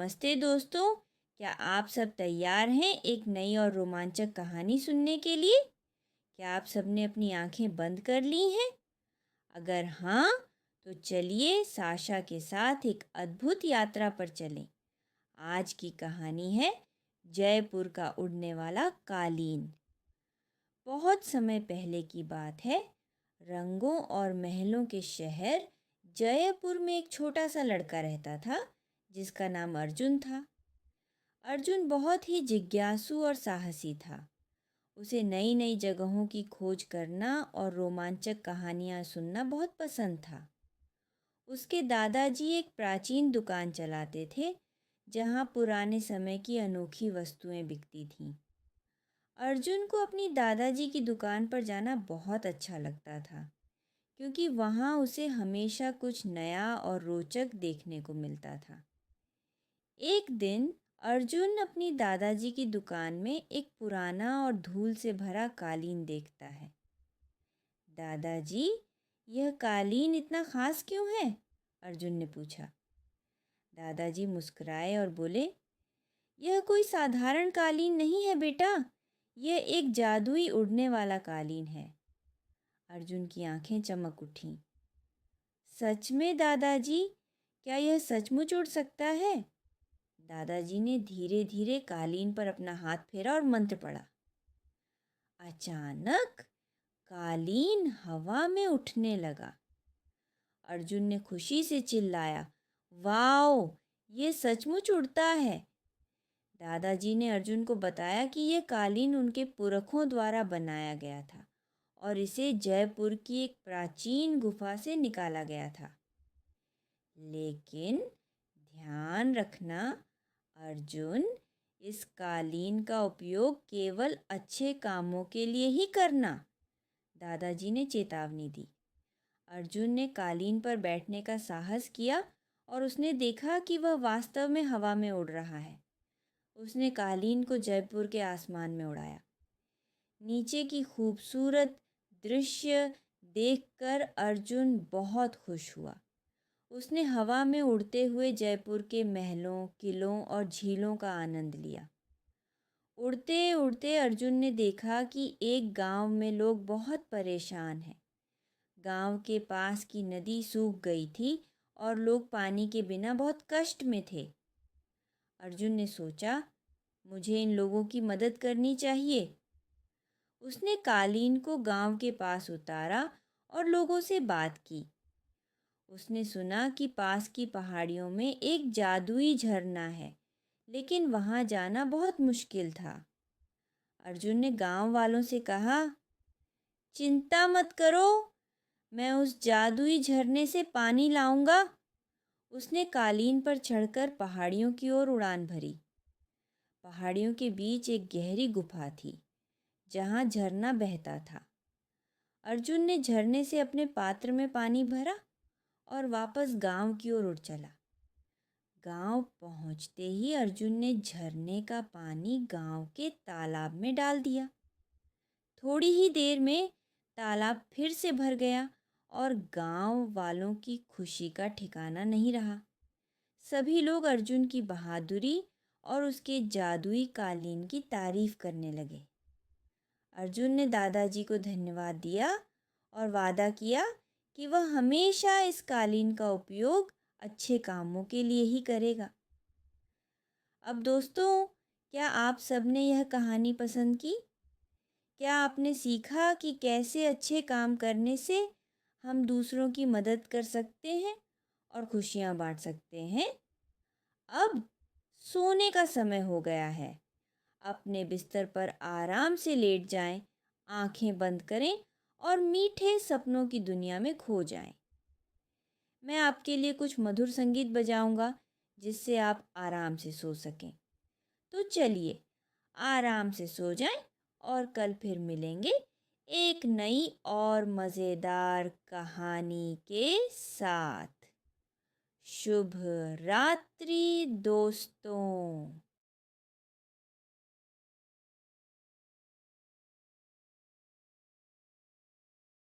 नमस्ते दोस्तों, क्या आप सब तैयार हैं एक नई और रोमांचक कहानी सुनने के लिए? क्या आप सबने अपनी आंखें बंद कर ली हैं? अगर हाँ, तो चलिए साशा के साथ एक अद्भुत यात्रा पर चलें। आज की कहानी है जयपुर का उड़ने वाला कालीन। बहुत समय पहले की बात है। रंगों और महलों के शहर जयपुर में एक छोटा सा लड़का रहता था जिसका नाम अर्जुन था। अर्जुन बहुत ही जिज्ञासु और साहसी था। उसे नई नई जगहों की खोज करना और रोमांचक कहानियाँ सुनना बहुत पसंद था। उसके दादाजी एक प्राचीन दुकान चलाते थे जहाँ पुराने समय की अनोखी वस्तुएं बिकती थीं। अर्जुन को अपनी दादाजी की दुकान पर जाना बहुत अच्छा लगता था क्योंकि वहाँ उसे हमेशा कुछ नया और रोचक देखने को मिलता था। एक दिन अर्जुन अपनी दादाजी की दुकान में एक पुराना और धूल से भरा कालीन देखता है। दादाजी, यह कालीन इतना खास क्यों है? अर्जुन ने पूछा। दादाजी मुस्कुराए और बोले, यह कोई साधारण कालीन नहीं है बेटा, यह एक जादुई उड़ने वाला कालीन है। अर्जुन की आंखें चमक उठीं। सच में दादाजी, क्या यह सचमुच उड़ सकता है? दादाजी ने धीरे धीरे कालीन पर अपना हाथ फेरा और मंत्र पढ़ा। अचानक कालीन हवा में उठने लगा। अर्जुन ने खुशी से चिल्लाया, वाओ, ये सचमुच उड़ता है। दादाजी ने अर्जुन को बताया कि यह कालीन उनके पुरखों द्वारा बनाया गया था और इसे जयपुर की एक प्राचीन गुफा से निकाला गया था। लेकिन ध्यान रखना अर्जुन, इस कालीन का उपयोग केवल अच्छे कामों के लिए ही करना, दादाजी ने चेतावनी दी। अर्जुन ने कालीन पर बैठने का साहस किया और उसने देखा कि वह वास्तव में हवा में उड़ रहा है। उसने कालीन को जयपुर के आसमान में उड़ाया। नीचे की खूबसूरत दृश्य देखकर अर्जुन बहुत खुश हुआ। उसने हवा में उड़ते हुए जयपुर के महलों, किलों और झीलों का आनंद लिया। उड़ते उड़ते अर्जुन ने देखा कि एक गांव में लोग बहुत परेशान हैं। गांव के पास की नदी सूख गई थी और लोग पानी के बिना बहुत कष्ट में थे। अर्जुन ने सोचा, मुझे इन लोगों की मदद करनी चाहिए। उसने कालीन को गांव के पास उतारा और लोगों से बात की। उसने सुना कि पास की पहाड़ियों में एक जादुई झरना है, लेकिन वहाँ जाना बहुत मुश्किल था। अर्जुन ने गांव वालों से कहा, चिंता मत करो, मैं उस जादुई झरने से पानी लाऊंगा। उसने कालीन पर चढ़कर पहाड़ियों की ओर उड़ान भरी। पहाड़ियों के बीच एक गहरी गुफा थी जहाँ झरना बहता था। अर्जुन ने झरने से अपने पात्र में पानी भरा और वापस गांव की ओर उड़ चला। गांव पहुंचते ही अर्जुन ने झरने का पानी गांव के तालाब में डाल दिया। थोड़ी ही देर में तालाब फिर से भर गया और गांव वालों की खुशी का ठिकाना नहीं रहा। सभी लोग अर्जुन की बहादुरी और उसके जादुई कालीन की तारीफ करने लगे। अर्जुन ने दादाजी को धन्यवाद दिया और वादा किया कि वह हमेशा इस कालीन का उपयोग अच्छे कामों के लिए ही करेगा। अब दोस्तों, क्या आप सबने यह कहानी पसंद की? क्या आपने सीखा कि कैसे अच्छे काम करने से हम दूसरों की मदद कर सकते हैं और खुशियाँ बांट सकते हैं? अब सोने का समय हो गया है। अपने बिस्तर पर आराम से लेट जाएं, आंखें बंद करें और मीठे सपनों की दुनिया में खो जाएं। मैं आपके लिए कुछ मधुर संगीत बजाऊंगा जिससे आप आराम से सो सकें। तो चलिए आराम से सो जाएं और कल फिर मिलेंगे एक नई और मज़ेदार कहानी के साथ। शुभ रात्रि दोस्तों।